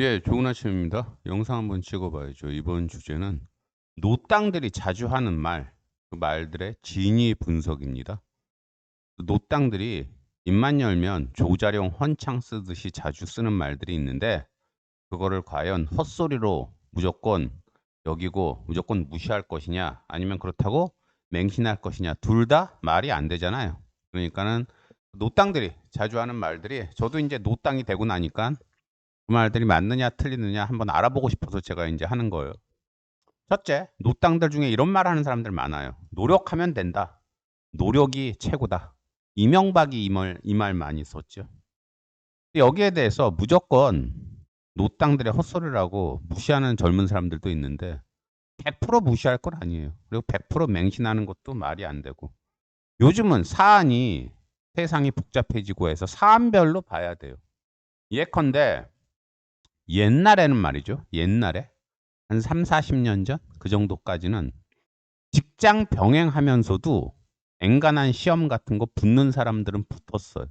예, 좋은 아침입니다. 영상 한번 찍어봐야죠. 이번 주제는 노땅들이 자주 하는 말, 그 말들의 진위 분석입니다. 노땅들이 입만 열면 조자룡 헌창 쓰듯이 자주 쓰는 말들이 있는데 그거를 과연 헛소리로 무조건 여기고 무조건 무시할 것이냐 아니면 그렇다고 맹신할 것이냐 둘 다 말이 안 되잖아요. 그러니까는 노땅들이 자주 하는 말들이 저도 이제 노땅이 되고 나니까 그 말들이 맞느냐 틀리느냐 한번 알아보고 싶어서 제가 인제 하는 거예요. 첫째, 노땅들 중에 이런 말하는 사람들 많아요. "노력하면 된다. 노력이 최고다." 이명박이 이 말 많이 썼죠. 근데 여기에 대해서 무조건 노땅들의 헛소리라고 무시하는 젊은 사람들도 있는데 100% 무시할 건 아니에요. 그리고 100% 맹신하는 것도 말이 안 되고. 요즘은 사안이 세상이 복잡해지고 해서 사안별로 봐야 돼요. 예컨대 옛날에는 말이죠. 옛날에 한 30-40년 전 그 정도까지는 직장 병행하면서도 엔간한 시험 같은 거 붙는 사람들은 붙었어요.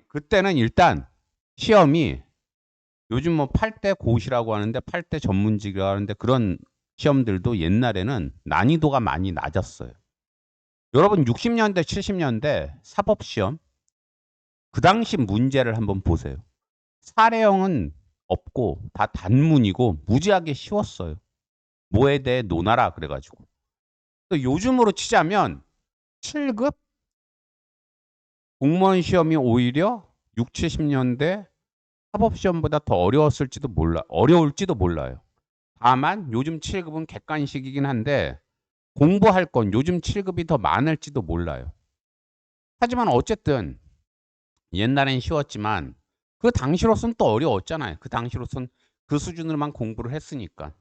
그때는 일단 시험이 요즘 뭐 8대 고시라고 하는데 8대 전문직이라고 하는데 그런 시험들도 옛날에는 난이도가 많이 낮았어요. 여러분 60 년대 70 년대 사법 시험 그 당시 문제를 한번 보세요. 사례형은 없고 다 단문이고 무지하게 쉬웠어요. "뭐에 대해 논하라." 그래 가지고. 또 요즘으로 치자면 7급 공무원 시험이 오히려 60-70 년대 사법 시험보다 더 어려울지도 몰라요. 다만 요즘 7 급은 객관식이긴 한데 공부할 건 요즘 7 급이 더 많을지도 몰라요. 하지만 어쨌든 옛날엔 쉬웠지만 그 당시로선 또 어려웠잖아요. 그 당시로선 그 수준으로만 공부를 했으니까.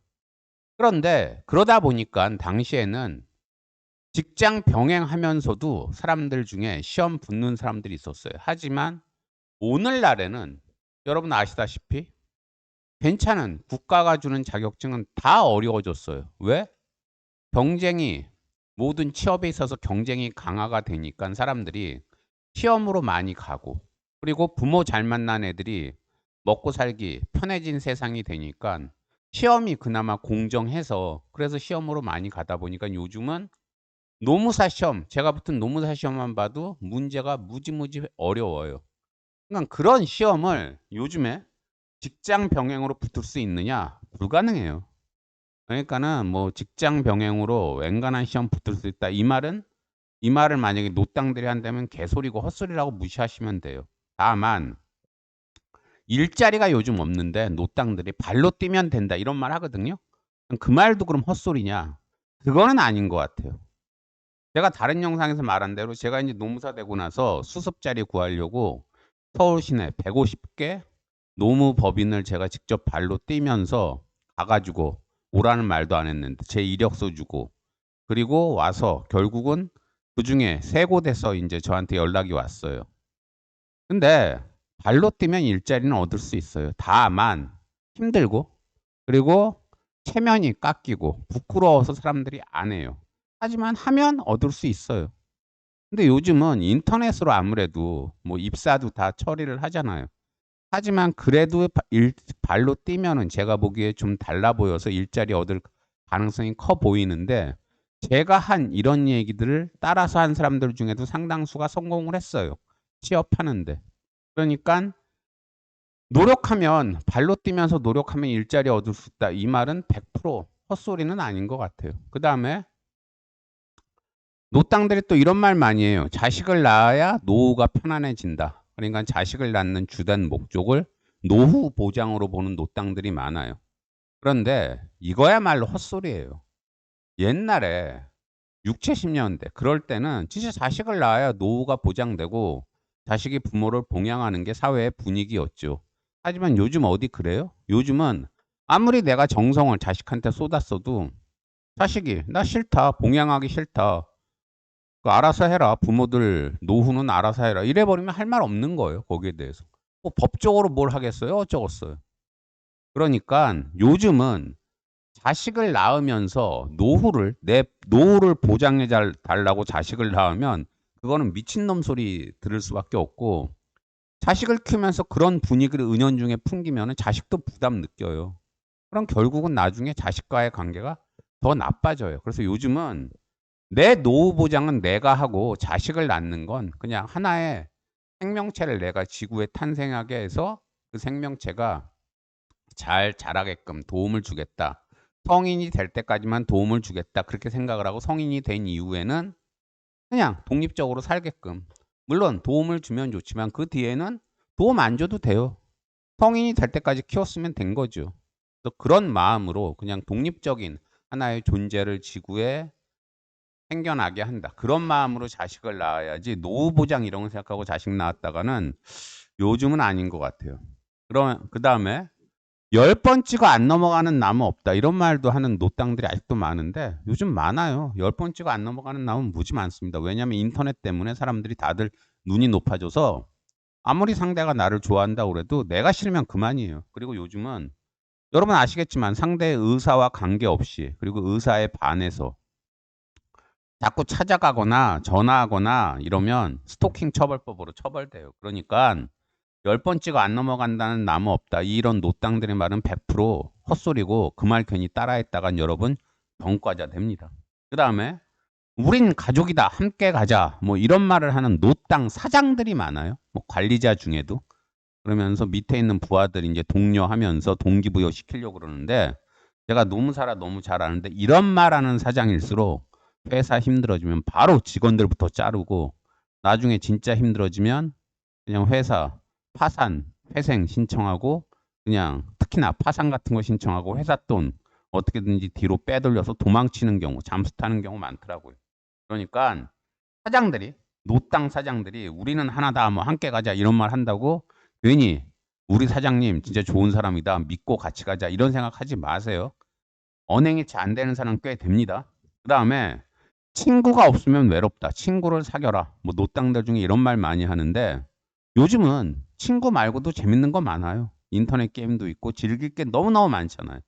그런데 그러다 보니깐 당시에는 직장 병행하면서도 사람들 중에 시험 붙는 사람들이 있었어요. 하지만 오늘날에는 여러분 아시다시피 괜찮은 국가가 주는 자격증은 다 어려워졌어요. 왜? 경쟁이 모든 취업에 있어서 경쟁이 강화가 되니깐 사람들이 시험으로 많이 가고 그리고 부모 잘 만난 애들이 먹고 살기 편해진 세상이 되니깐 시험이 그나마 공정해서 그래서 시험으로 많이 가다 보니까 요즘은 노무사 시험 제가 붙은 노무사 시험만 봐도 문제가 무지무지 어려워요. 그러니까 그런 시험을 요즘에 직장 병행으로 붙을 수 있느냐? 불가능해요. 그러니까는 뭐 직장 병행으로 엔간한 시험 붙을 수 있다. 이 말을 만약에 노땅들이 한다면 개소리고 헛소리라고 무시하시면 돼요. 다만 일자리가 요즘 없는데 노땅들이 "발로 뛰면 된다." 이런 말 하거든요. 그 말도 그럼 헛소리냐? 그거는 아닌 것 같아요. 제가 다른 영상에서 말한 대로 제가 인제 노무사 되고 나서 수습 자리 구하려고 서울 시내 150개 노무법인을 제가 직접 발로 뛰면서 가 가지고 오라는 말도 안 했는데 제 이력서 주고 그리고 와서 결국은 그중에 3 곳에서 인제 저한테 연락이 왔어요. 근데 발로 뛰면 일자리는 얻을 수 있어요. 다만 힘들고 그리고 체면이 깎이고 부끄러워서 사람들이 안 해요. 하지만 하면 얻을 수 있어요. 근데 요즘은 인터넷으로 아무래도 뭐 입사도 다 처리를 하잖아요. 하지만 그래도 발로 뛰면은 제가 보기에 좀 달라 보여서 일자리 얻을 가능성이 커 보이는데 제가 한 이런 얘기들을 따라서 한 사람들 중에도 상당수가 성공을 했어요, 취업하는 데. 그러니깐 노력하면 발로 뛰면서 노력하면 일자리 얻을 수 있다. 이 말은 100% 헛소리는 아닌 것 같아요. 그다음에 노땅들이 또 이런 말 많이 해요. "자식을 낳아야 노후가 편안해진다." 그러니까 자식을 낳는 주된 목적을 노후 보장으로 보는 노땅들이 많아요. 그런데 이거야말로 헛소리예요. 옛날에 60-70 년대 그럴 때는 진짜 자식을 낳아야 노후가 보장되고 자식이 부모를 봉양하는 게 사회의 분위기였죠. 하지만 요즘 어디 그래요? 요즘은 아무리 내가 정성을 자식한테 쏟았어도 자식이 "나 싫다. 봉양하기 싫다. 그 알아서 해라. 부모들 노후는 알아서 해라." 이래 버리면 할 말 없는 거예요, 거기에 대해서. 뭐 법적으로 뭘 하겠어요? 어쩌겠어요. 그러니깐 요즘은 자식을 낳으면서 내 노후를 보장해 달라고 자식을 낳으면 그거는 미친놈 소리 들을 수밖에 없고 자식을 키우면서 그런 분위기를 은연중에 풍기면은 자식도 부담 느껴요. 그럼 결국은 나중에 자식과의 관계가 더 나빠져요. 그래서 요즘은 내 노후 보장은 내가 하고 자식을 낳는 건 그냥 하나의 생명체를 내가 지구에 탄생하게 해서 그 생명체가 잘 자라게끔 도움을 주겠다. 성인이 될 때까지만 도움을 주겠다. 그렇게 생각을 하고 성인이 된 이후에는 그냥 독립적으로 살게끔. 물론 도움을 주면 좋지만 그 뒤에는 도움 안 줘도 돼요. 성인이 될 때까지 키웠으면 된 거죠. 그래서 그런 마음으로 그냥 독립적인 하나의 존재를 지구에 생겨나게 한다. 그런 마음으로 자식을 낳아야지 노후 보장 이런 거 생각하고 자식 낳았다가는 요즘은 아닌 것 같아요. 그럼 그다음에 열 번 찍어 안 넘어가는 나무 없다. 이런 말도 하는 노땅들이 아직도 많은데 요즘 많아요. 열 번 찍어 안 넘어가는 나무는 무지 많습니다. 왜냐하면 인터넷 때문에 사람들이 다들 눈이 높아져서 아무리 상대가 나를 좋아한다고 그래도 내가 싫으면 그만이에요. 그리고 요즘은 여러분 아시겠지만 상대의 의사와 관계없이 그리고 의사에 반해서 자꾸 찾아가거나 전화하거나 이러면 스토킹 처벌법으로 처벌돼요. 그러니까 열 번 찍어 안 넘어간다는 나무 없다. 이런 노땅들의 말은 100% 헛소리고 그 말 괜히 따라했다간 여러분 병과자 됩니다. 그 다음에 우린 가족이다. 함께 가자. 뭐 이런 말을 하는 노땅 사장들이 많아요. 뭐 관리자 중에도. 그러면서 밑에 있는 부하들 이제 독려하면서 동기부여 시키려고 그러는데 제가 노무사라 너무 잘 아는데 이런 말하는 사장일수록 회사 힘들어지면 바로 직원들부터 자르고 나중에 진짜 힘들어지면 그냥 회사 파산, 회생 신청하고 그냥 특히나 파산 같은 거 신청하고 회사 돈 어떻게든지 뒤로 빼돌려서 도망치는 경우, 잠수 타는 경우 많더라고요. 그러니까 사장들이 노땅 사장들이 우리는 하나다 뭐 함께 가자 이런 말 한다고 괜히 우리 사장님 진짜 좋은 사람이다 믿고 같이 가자 이런 생각하지 마세요. 언행이 잘 안 되는 사람 꽤 됩니다. 그 다음에 친구가 없으면 외롭다. 친구를 사겨라. 뭐 노땅들 중에 이런 말 많이 하는데 요즘은 친구 말고도 재밌는 거 많아요. 인터넷 게임도 있고 즐길 게 너무너무 많잖아요.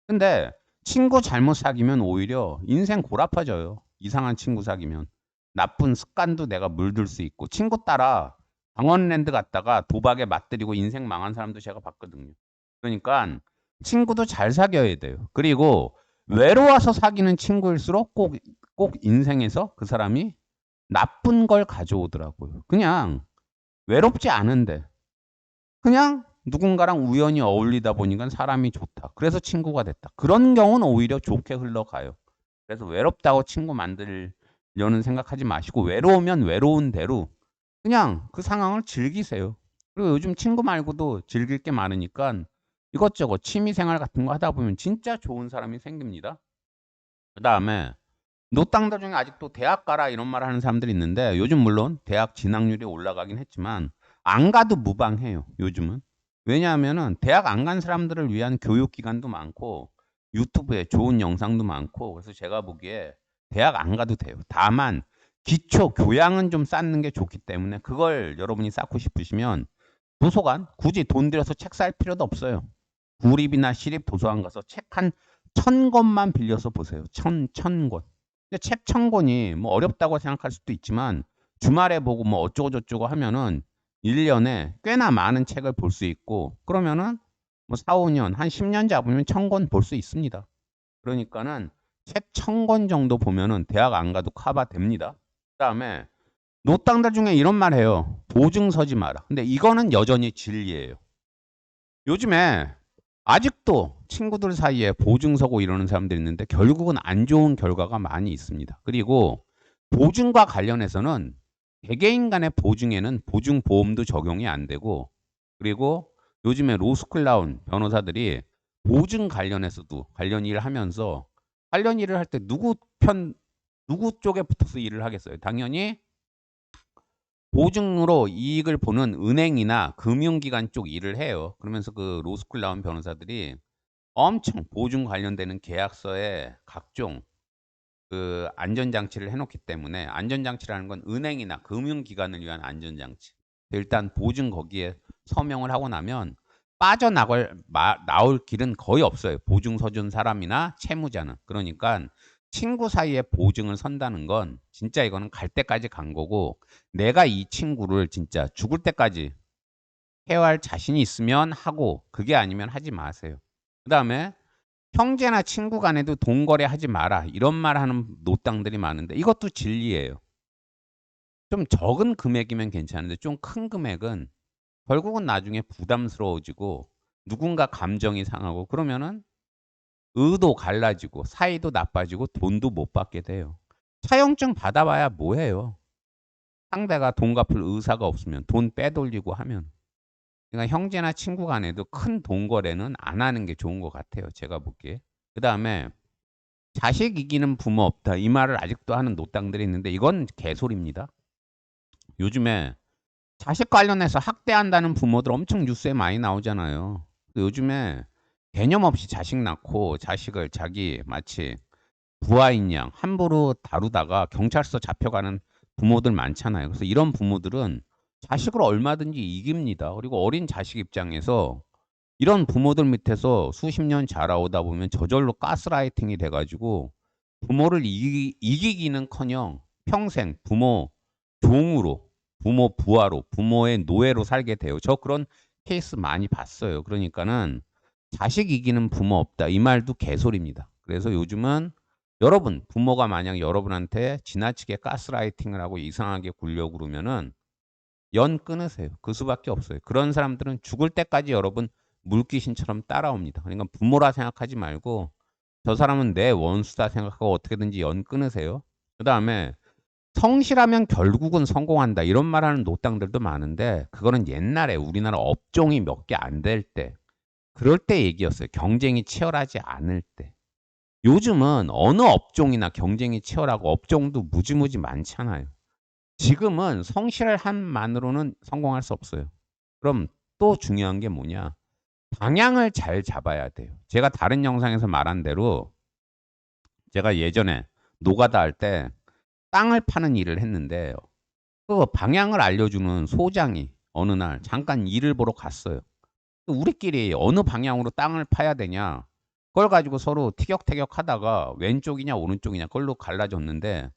근데 친구 잘못 사귀면 오히려 인생 골아파져요. 이상한 친구 사귀면. 나쁜 습관도 내가 물들 수 있고 친구 따라 강원랜드 갔다가 도박에 맞들이고 인생 망한 사람도 제가 봤거든요. 그러니까 친구도 잘 사귀어야 돼요. 그리고 외로워서 사귀는 친구일수록 꼭 인생에서 그 사람이 나쁜 걸 가져오더라고요. 그냥 외롭지 않은데 그냥 누군가랑 우연히 어울리다 보니까 사람이 좋다. 그래서 친구가 됐다. 그런 경우는 오히려 좋게 흘러가요. 그래서 외롭다고 친구 만들려는 생각하지 마시고 외로우면 외로운 대로 그냥 그 상황을 즐기세요. 그리고 요즘 친구 말고도 즐길 게 많으니까 이것저것 취미 생활 같은 거 하다 보면 진짜 좋은 사람이 생깁니다. 그다음에 노땅들 중에 아직도 대학 가라 이런 말 하는 사람들이 있는데 요즘 물론 대학 진학률이 올라가긴 했지만 안 가도 무방해요. 요즘은. 왜냐하면은 대학 안 간 사람들을 위한 교육 기관도 많고 유튜브에 좋은 영상도 많고 그래서 제가 보기에 대학 안 가도 돼요. 다만 기초 교양은 좀 쌓는 게 좋기 때문에 그걸 여러분이 쌓고 싶으시면 도서관 굳이 돈 들여서 책 살 필요도 없어요. 구립이나 시립 도서관 가서 책 한 1000권만 빌려서 보세요. 천 권. 근데 책 1000권이 뭐 어렵다고 생각할 수도 있지만 주말에 보고 뭐 어쩌고 저쩌고 하면은 1년에 꽤나 많은 책을 볼 수 있고 그러면은 뭐 4, 5년, 한 10년 잡으면 1000권 볼 수 있습니다. 그러니까는 책 1000권 정도 보면은 대학 안 가도 커버 됩니다. 그다음에 노땅들 중에 이런 말 해요. 보증 서지 마라. 근데 이거는 여전히 진리예요. 요즘에 아직도 친구들 사이에 보증 서고 이러는 사람들이 있는데 결국은 안 좋은 결과가 많이 있습니다. 그리고 보증과 관련해서는 개개인 간의 보증에는 보증보험도 적용이 안 되고 그리고 요즘에 로스쿨 나온 변호사들이 보증 관련해서도 관련 일을 하면서 관련 일을 할 때 누구 쪽에 붙어서 일을 하겠어요. 당연히 보증으로 이익을 보는 은행이나 금융기관 쪽 일을 해요. 그러면서 그 로스쿨 나온 변호사들이 엄청 보증 관련되는 계약서에 각종 그 안전장치를 해놓기 때문에 안전장치라는 건 은행이나 금융기관을 위한 안전장치. 일단 보증 거기에 서명을 하고 나면 나올 길은 거의 없어요. 보증 서준 사람이나 채무자는. 그러니까 친구 사이에 보증을 선다는 건 진짜 이거는 갈 때까지 간 거고 내가 이 친구를 진짜 죽을 때까지 케어할 자신이 있으면 하고 그게 아니면 하지 마세요. 그다음에 형제나 친구 간에도 돈 거래하지 마라 이런 말하는 노땅들이 많은데 이것도 진리예요. 좀 적은 금액이면 괜찮은데 좀 큰 금액은 결국은 나중에 부담스러워지고 누군가 감정이 상하고 그러면은 의도 갈라지고 사이도 나빠지고 돈도 못 받게 돼요. 차용증 받아봐야 뭐해요. 상대가 돈 갚을 의사가 없으면 돈 빼돌리고 하면. 그러니까 형제나 친구 간에도 큰 돈 거래는 안 하는 게 좋은 것 같아요, 제가 보기에. 그다음에 "자식 이기는 부모 없다." 이 말을 아직도 하는 노땅들이 있는데 이건 개소리입니다. 요즘에 자식 관련해서 학대한다는 부모들 엄청 뉴스에 많이 나오잖아요. 요즘에 개념 없이 자식 낳고 자식을 자기 마치 부하인 양 함부로 다루다가 경찰서 잡혀가는 부모들 많잖아요. 그래서 이런 부모들은 자식을 얼마든지 이깁니다. 그리고 어린 자식 입장에서 이런 부모들 밑에서 수십 년 자라오다 보면 저절로 가스라이팅이 돼 가지고 부모를 이기기는커녕 평생 부모 종으로, 부모 부하로, 부모의 노예로 살게 돼요. 저 그런 케이스 많이 봤어요. 그러니까는 "자식 이기는 부모 없다." 이 말도 개소리입니다. 그래서 요즘은 여러분 부모가 만약 여러분한테 지나치게 가스라이팅을 하고 이상하게 굴려고 그러면은 연 끊으세요. 그 수밖에 없어요. 그런 사람들은 죽을 때까지 여러분 물귀신처럼 따라옵니다. 그러니까 부모라 생각하지 말고 '저 사람은 내 원수다.' 생각하고 어떻게든지 연 끊으세요. 그다음에 "성실하면 결국은 성공한다." 이런 말하는 노땅들도 많은데 그거는 옛날에 우리나라 업종이 몇 개 안 될 때 그럴 때 얘기였어요. 경쟁이 치열하지 않을 때. 요즘은 어느 업종이나 경쟁이 치열하고 업종도 무지무지 많잖아요. 지금은 성실을 함만으로는 성공할 수 없어요. 그럼 또 중요한 게 뭐냐? 방향을 잘 잡아야 돼요. 제가 다른 영상에서 말한 대로 제가 예전에 노가다 할 때 땅을 파는 일을 했는데 그 방향을 알려주는 소장이 어느 날 잠깐 일을 보러 갔어요. 우리끼리 어느 방향으로 땅을 파야 되냐 그걸 가지고 서로 티격태격하다가 왼쪽이냐 오른쪽이냐 그걸로 갈라졌는데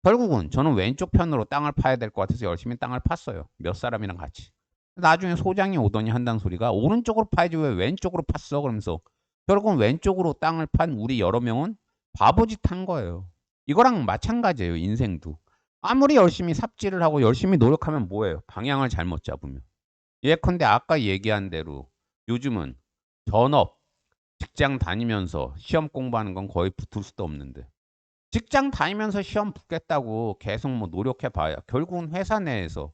결국은 저는 왼쪽 편으로 땅을 파야 될 것 같아서 열심히 땅을 팠어요, 몇 사람이랑 같이. 나중에 소장이 오더니 한다는 소리가 "오른쪽으로 파야지 왜 왼쪽으로 팠어?" 그러면서 결국은 왼쪽으로 땅을 판 우리 여러 명은 바보짓 한 거예요. 이거랑 마찬가지예요, 인생도. 아무리 열심히 삽질을 하고 열심히 노력하면 뭐해요? 방향을 잘못 잡으면. 예컨대 아까 얘기한 대로 요즘은 전업, 직장 다니면서 시험 공부하는 건 거의 붙을 수도 없는데 직장 다니면서 시험 붙겠다고 계속 뭐 노력해 봐야 결국은 회사 내에서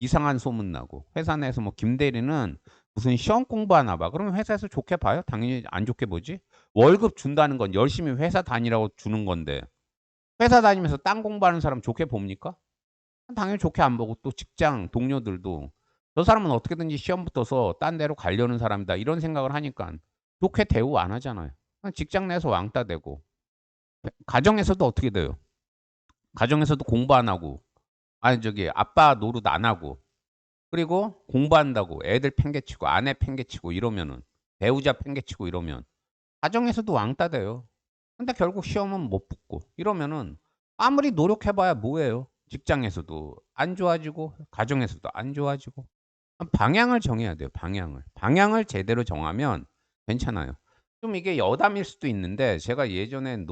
이상한 소문 나고 회사 내에서 뭐 "김 대리는 무슨 시험 공부하나 봐." 그러면 회사에서 좋게 봐요? 당연히 안 좋게 보지. 월급 준다는 건 열심히 회사 다니라고 주는 건데 회사 다니면서 딴 공부하는 사람 좋게 봅니까? 당연히 좋게 안 보고 또 직장 동료들도 '저 사람은 어떻게든지 시험 붙어서 딴 데로 가려는 사람이다.' 이런 생각을 하니깐 좋게 대우 안 하잖아요. 그냥 직장 내에서 왕따 되고 가정에서도 어떻게 돼요? 가정에서도 공부 안 하고 아니 저기 아빠 노릇 안 하고 그리고 공부한다고 애들 팽개치고 아내 팽개치고 이러면은 배우자 팽개치고 이러면 가정에서도 왕따 돼요. 근데 결국 시험은 못 붙고 이러면은 아무리 노력해 봐야 뭐해요? 직장에서도 안 좋아지고 가정에서도 안 좋아지고. 방향을 정해야 돼요, 방향을. 방향을 제대로 정하면 괜찮아요. 좀 이게 여담일 수도 있는데 제가 예전에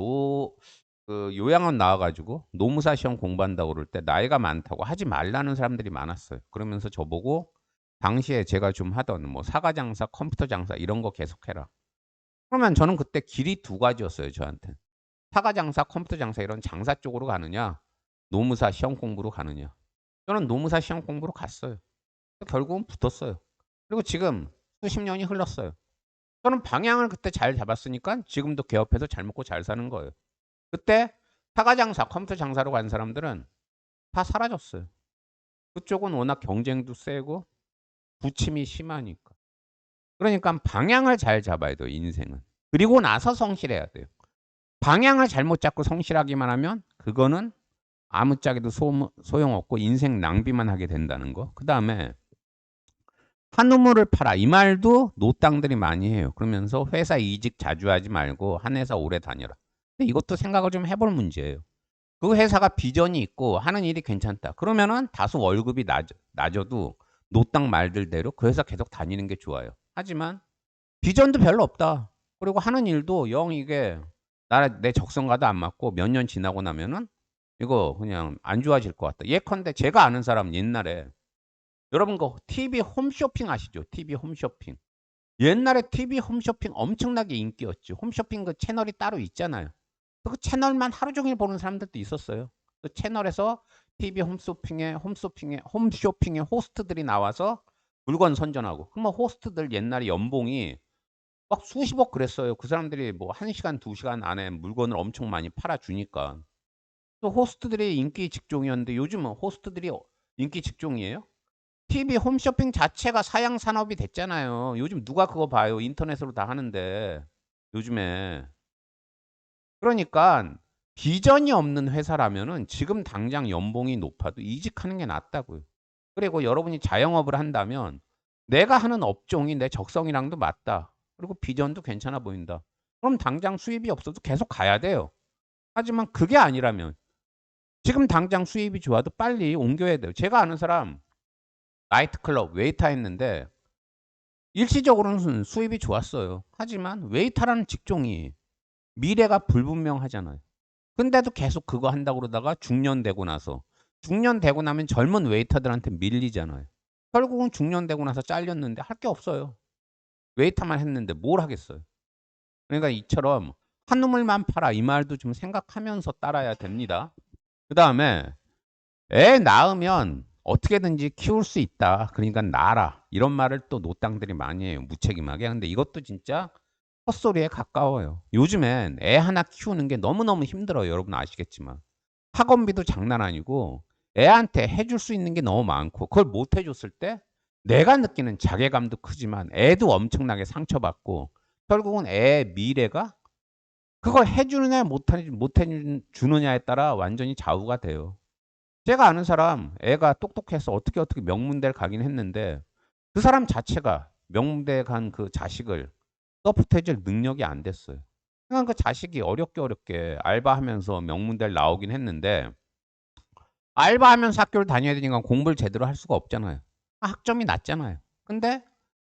요양원 나와 가지고 노무사 시험 공부한다고 그럴 때 나이가 많다고 하지 말라는 사람들이 많았어요. 그러면서 저보고 당시에 제가 좀 하던 뭐 사과 장사, 컴퓨터 장사 이런 거 계속해라. 그러면 저는 그때 길이 두 가지였어요, 저한테는. 사과 장사, 컴퓨터 장사 이런 장사 쪽으로 가느냐, 노무사 시험 공부로 가느냐. 저는 노무사 시험 공부로 갔어요. 결국은 붙었어요. 그리고 지금 수십 년이 흘렀어요. 저는 방향을 그때 잘 잡았으니까 지금도 개업해서 잘 먹고 잘 사는 거예요. 그때 사과 장사, 컴퓨터 장사로 간 사람들은 다 사라졌어요. 그쪽은 워낙 경쟁도 세고 부침이 심하니까. 그러니까 방향을 잘 잡아야 돼요, 인생은. 그리고 나서 성실해야 돼요. 방향을 잘못 잡고 성실하기만 하면 그거는 아무짝에도 소용없고 인생 낭비만 하게 된다는 거. 그다음에 "한 우물을 파라." 이 말도 노땅들이 많이 해요. 그러면서 "회사 이직 자주 하지 말고 한 회사 오래 다녀라." 근데 이것도 생각을 좀 해볼 문제예요. 그 회사가 비전이 있고 하는 일이 괜찮다. 그러면은 다소 월급이 낮아도 노땅 말들대로 그 회사 계속 다니는 게 좋아요. 하지만 비전도 별로 없다. 그리고 하는 일도 영 이게 내 적성과도 안 맞고 몇 년 지나고 나면은 이거 그냥 안 좋아질 것 같다. 예컨대 제가 아는 사람 옛날에 여러분 그 TV 홈쇼핑 아시죠? TV 홈쇼핑. 옛날에 TV 홈쇼핑 엄청나게 인기였죠. 홈쇼핑 그 채널이 따로 있잖아요. 그 채널만 하루 종일 보는 사람들도 있었어요. 그 채널에서 TV 홈쇼핑에 호스트들이 나와서 물건 선전하고. 그러면 호스트들 옛날에 연봉이 막 수십억 그랬어요. 그 사람들이 뭐 1시간 2시간 안에 물건을 엄청 많이 팔아 주니까. 또 호스트들이 인기 직종이었는데 요즘은 호스트들이 인기 직종이에요? TV 홈쇼핑 자체가 사양 산업이 됐잖아요. 요즘 누가 그거 봐요. 인터넷으로 다 하는데. 요즘에. 그러니깐 비전이 없는 회사라면은 지금 당장 연봉이 높아도 이직하는 게 낫다고요. 그리고 여러분이 자영업을 한다면 내가 하는 업종이 내 적성이랑도 맞다. 그리고 비전도 괜찮아 보인다. 그럼 당장 수입이 없어도 계속 가야 돼요. 하지만 그게 아니라면 지금 당장 수입이 좋아도 빨리 옮겨야 돼요. 제가 아는 사람 나이트클럽 웨이터 했는데 일시적으로는 수입이 좋았어요. 하지만 웨이터라는 직종이 미래가 불분명하잖아요. 근데도 계속 그거 한다고 그러다가 중년 되고 나서 중년 되고 나면 젊은 웨이터들한테 밀리잖아요. 결국은 중년 되고 나서 잘렸는데 할 게 없어요. 웨이터만 했는데 뭘 하겠어요. 그러니까 이처럼 "한우물만 팔아." 이 말도 좀 생각하면서 따라야 됩니다. 그다음에 "애 낳으면 어떻게든지 키울 수 있다. 그러니깐 낳아라." 이런 말을 또 노땅들이 많이 해요, 무책임하게. 근데 이것도 진짜 헛소리에 가까워요. 요즘엔 애 하나 키우는 게 너무너무 힘들어요. 여러분 아시겠지만. 학원비도 장난 아니고 애한테 해줄 수 있는 게 너무 많고 그걸 못 해 줬을 때 내가 느끼는 자괴감도 크지만 애도 엄청나게 상처받고 결국은 애의 미래가 그걸 해 주느냐 못 해 주느냐에 따라 완전히 좌우가 돼요. 제가 아는 사람 애가 똑똑해서 어떻게 명문대를 가긴 했는데 그 사람 자체가 명문대 간 그 자식을 서포트해 줄 능력이 안 됐어요. 그러니까 그 자식이 어렵게 알바하면서 명문대를 나오긴 했는데 알바하면서 학교를 다녀야 되니까 공부를 제대로 할 수가 없잖아요. 학점이 낮잖아요. 근데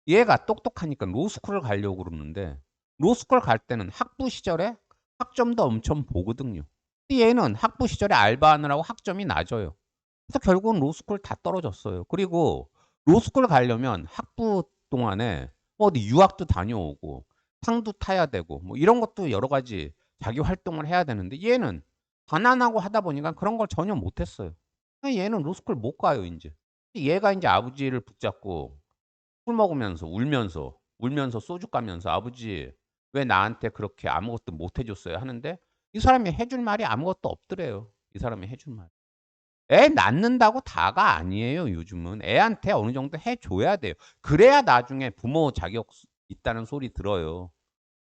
얘가 똑똑하니까 로스쿨을 가려고 그러는데 로스쿨 갈 때는 학부 시절에 학점도 엄청 보거든요. 근데 얘는 학부 시절에 알바하느라고 학점이 낮아요. 그래서 결국은 로스쿨 다 떨어졌어요. 그리고 로스쿨 가려면 학부 동안에 뭐 어디 유학도 다녀오고 상도 타야 되고 뭐 이런 것도 여러 가지 자기 활동을 해야 되는데 얘는 가난하고 하다 보니까 그런 걸 전혀 못 했어요. 얘는 로스쿨 못 가요 인제. 얘가 인제 아버지를 붙잡고 술 먹으면서 울면서 소주 까면서 "아버지 왜 나한테 그렇게 아무것도 못 해 줬어요?" 하는데 이 사람이 해줄 말이 아무것도 없더래요. 이 사람이 해줄 말이. 애 낳는다고 다가 아니에요 요즘은. 애한테 어느 정도 해 줘야 돼요. 그래야 나중에 부모 자격 있다는 소리 들어요.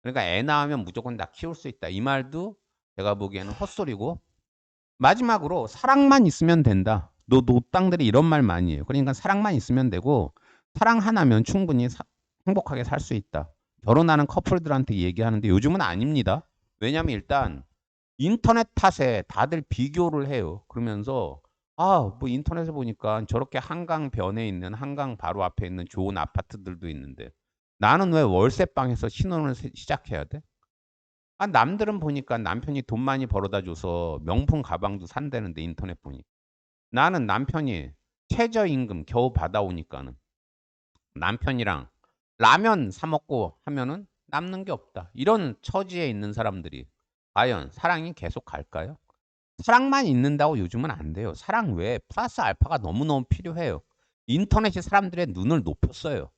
그러니까 "애 낳으면 무조건 다 키울 수 있다." 이 말도 제가 보기에는 헛소리고 마지막으로 "사랑만 있으면 된다." 노땅들이 이런 말 많이 해요. 그러니까 사랑만 있으면 되고 "사랑 하나면 충분히 행복하게 살 수 있다." 결혼하는 커플들한테 얘기하는데 요즘은 아닙니다. 왜냐하면 일단 인터넷 탓에 다들 비교를 해요. 그러면서 뭐 인터넷에 보니까 저렇게 한강변에 있는 한강 바로 앞에 있는 좋은 아파트들도 있는데 나는 왜 월세방에서 신혼을 시작해야 돼? 남들은 보니까 남편이 돈 많이 벌어다 줘서 명품 가방도 산다는데 인터넷 보니까. 나는 남편이 최저임금 겨우 받아오니까는 남편이랑 라면 사 먹고 하면은 남는 게 없다. 이런 처지에 있는 사람들이 과연 사랑이 계속 갈까요? 사랑만 있는다고 요즘은 안 돼요. 사랑 외에 플러스 알파가 너무너무 필요해요. 인터넷이 사람들의 눈을 높였어요.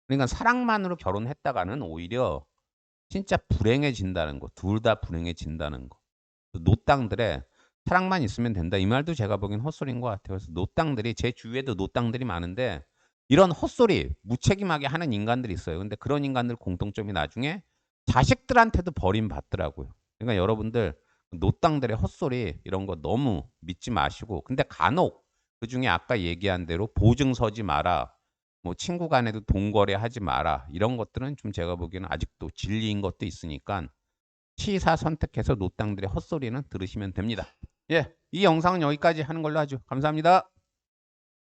그러니까 사랑만으로 결혼했다가는 오히려 진짜 불행해진다는 거. 둘 다 불행해진다는 거. 노땅들의 "사랑만 있으면 된다." 이 말도 제가 보기엔 헛소리인 것 같아요. 그래서 노땅들이 제 주위에도 노땅들이 많은데 이런 헛소리 무책임하게 하는 인간들이 있어요. 근데 그런 인간들 공통점이 나중에 자식들한테도 버림받더라고요. 그러니까 여러분들 노땅들의 헛소리 이런 거 너무 믿지 마시고 근데 간혹 그중에 아까 얘기한 대로 "보증 서지 마라." 뭐 "친구 간에도 돈 거래하지 마라." 이런 것들은 좀 제가 보기에는 아직도 진리인 것도 있으니깐 시사선택해서 노땅들의 헛소리는 들으시면 됩니다. 예. 이 영상은 여기까지 하는 걸로 하죠. 감사합니다.